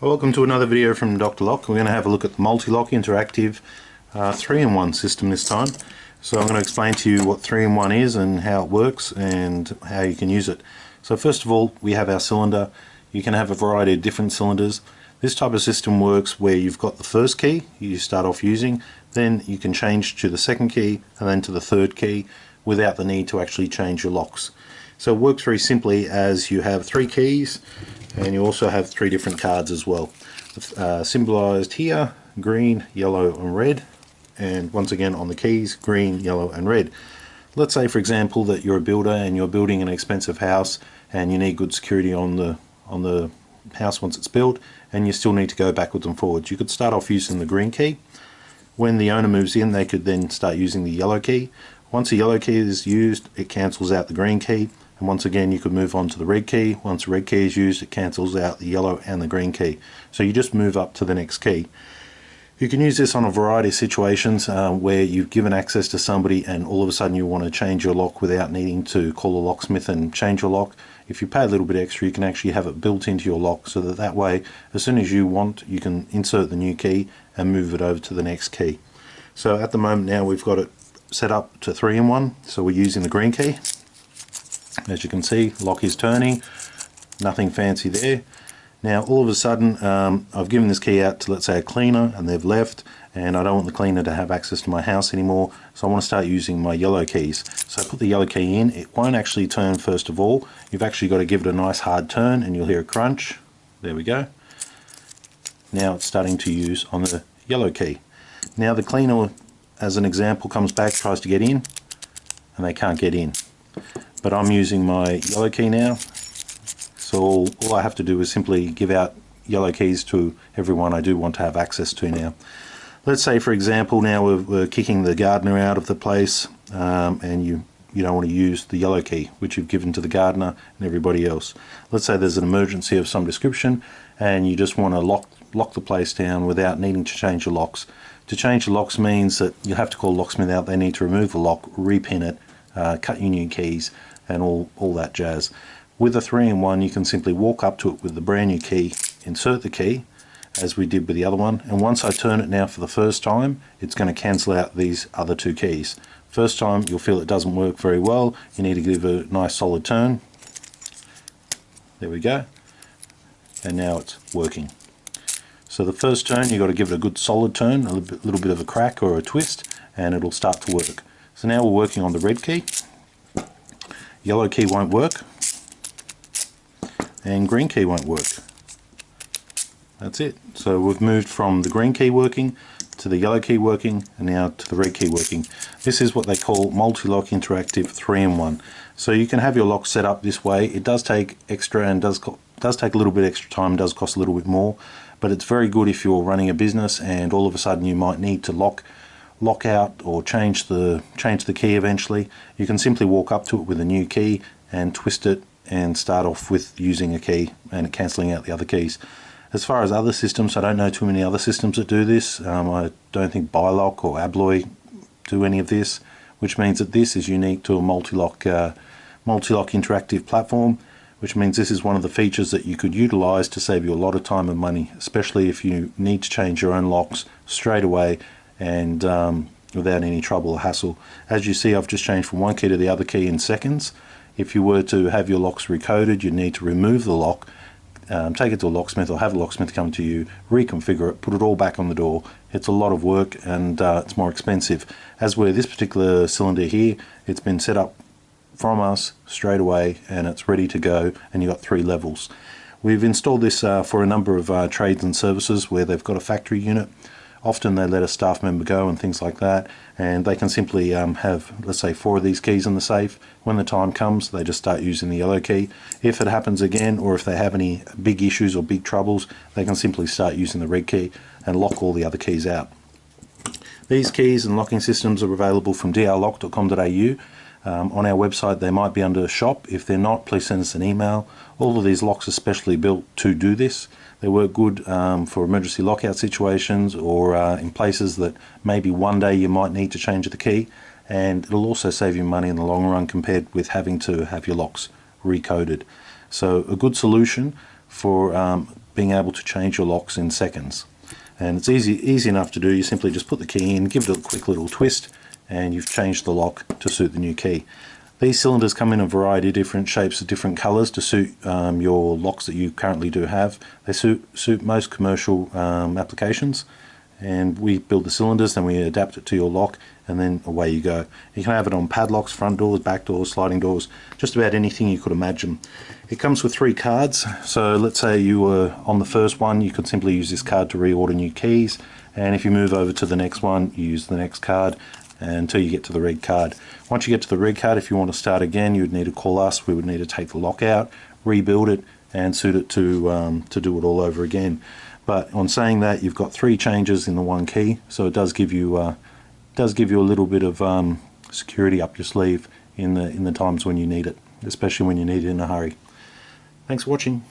Welcome to another video from Dr. Lock. We're going to have a look at the Multi-Lock Interactive 3-in-1 system this time. So I'm going to explain to you what 3-in-1 is and how it works and how you can use it. So first of all, we have our cylinder. You can have a variety of different cylinders. This type of system works where you've got the first key you start off using, then you can change to the second key and then to the third key without the need to actually change your locks. So it works very simply as you have 3 keys and you also have 3 different cards as well, symbolized here: green, yellow and red, and once again on the keys, green, yellow and red. Let's say for example that you're a builder and you're building an expensive house and you need good security on the house once it's built, and you still need to go backwards and forwards. You could start off using the green key. When the owner moves in, they could then start using the yellow key. Once the yellow key is used, it cancels out the green key, and once again you could move on to the red key. Once the red key is used, it cancels out the yellow and the green key. So you just move up to the next key. You can use this on a variety of situations where you've given access to somebody and all of a sudden you want to change your lock without needing to call a locksmith and change your lock. If you pay a little bit extra, you can actually have it built into your lock, so that way as soon as you want, you can insert the new key and move it over to the next key. So at the moment now we've got it set up to 3-in-1, so we're using the green key. As you can see, lock is turning, nothing fancy there. Now all of a sudden I've given this key out to, let's say, a cleaner, and they've left, and I don't want the cleaner to have access to my house anymore, so I want to start using my yellow keys. So I put the yellow key in. It won't actually turn first of all. You've actually got to give it a nice hard turn and you'll hear a crunch. There we go. Now it's starting to use on the yellow key. Now the cleaner, as an example, comes back, tries to get in, and they can't get in. But I'm using my yellow key now, so all I have to do is simply give out yellow keys to everyone I do want to have access to now. Let's say for example now we're kicking the gardener out of the place, and you don't want to use the yellow key which you've given to the gardener and everybody else. Let's say there's an emergency of some description and you just want to lock the place down without needing to change your locks. To change the locks means that you have to call a locksmith out. They need to remove the lock, repin it, cut your new keys and all that jazz. With a 3-in-1 you can simply walk up to it with the brand new key, insert the key as we did with the other one, and once I turn it now for the first time, it's going to cancel out these other 2 keys. First time you'll feel it doesn't work very well. You need to give a nice solid turn. There we go, and now it's working. So the first turn you've got to give it a good solid turn, a little bit of a crack or a twist, and it'll start to work. So now we're working on the red key. Yellow key won't work, and green key won't work. That's it. So we've moved from the green key working to the yellow key working and now to the red key working. This is what they call Multi-Lock Interactive 3-in-1. So you can have your lock set up this way. It does take extra and does take a little bit extra time, does cost a little bit more, but it's very good if you're running a business and all of a sudden you might need to lock out or change the key eventually. You can simply walk up to it with a new key and twist it and start off with using a key and cancelling out the other keys. As far as other systems, I don't know too many other systems that do this. I don't think Bilock or Abloy do any of this, which means that this is unique to a Multi-Lock interactive platform, which means this is one of the features that you could utilize to save you a lot of time and money, especially if you need to change your own locks straight away and without any trouble or hassle. As you see, I've just changed from one key to the other key in seconds. If you were to have your locks recoded, you'd need to remove the lock, take it to a locksmith or have a locksmith come to you, reconfigure it, put it all back on the door. It's a lot of work and it's more expensive. As with this particular cylinder here, it's been set up from us straight away and it's ready to go, and you've got 3 levels. We've installed this for a number of trades and services where they've got a factory unit. Often they let a staff member go and things like that, and they can simply have, let's say, 4 of these keys in the safe. When the time comes, they just start using the yellow key. If it happens again, or if they have any big issues or big troubles, they can simply start using the red key and lock all the other keys out. These keys and locking systems are available from drlock.com.au. On our website they might be under shop. If they're not, please send us an email. All of these locks are specially built to do this. They work good for emergency lockout situations or in places that maybe one day you might need to change the key, and it'll also save you money in the long run compared with having to have your locks recoded. So a good solution for being able to change your locks in seconds. And it's easy enough to do. You simply just put the key in, give it a quick little twist, and you've changed the lock to suit the new key. These cylinders come in a variety of different shapes of different colours to suit your locks that you currently do have. They suit most commercial applications, and we build the cylinders, then we adapt it to your lock, and then away you go. You can have it on padlocks, front doors, back doors, sliding doors, just about anything you could imagine. It comes with 3 cards, so let's say you were on the first one, you could simply use this card to reorder new keys, and if you move over to the next one, you use the next card until you get to the red card. Once you get to the red card, if you want to start again, you would need to call us. We would need to take the lock out, rebuild it, and suit it to do it all over again. But on saying that, you've got 3 changes in the one key, so it does give you a little bit of security up your sleeve in the times when you need it, especially when you need it in a hurry. Thanks for watching.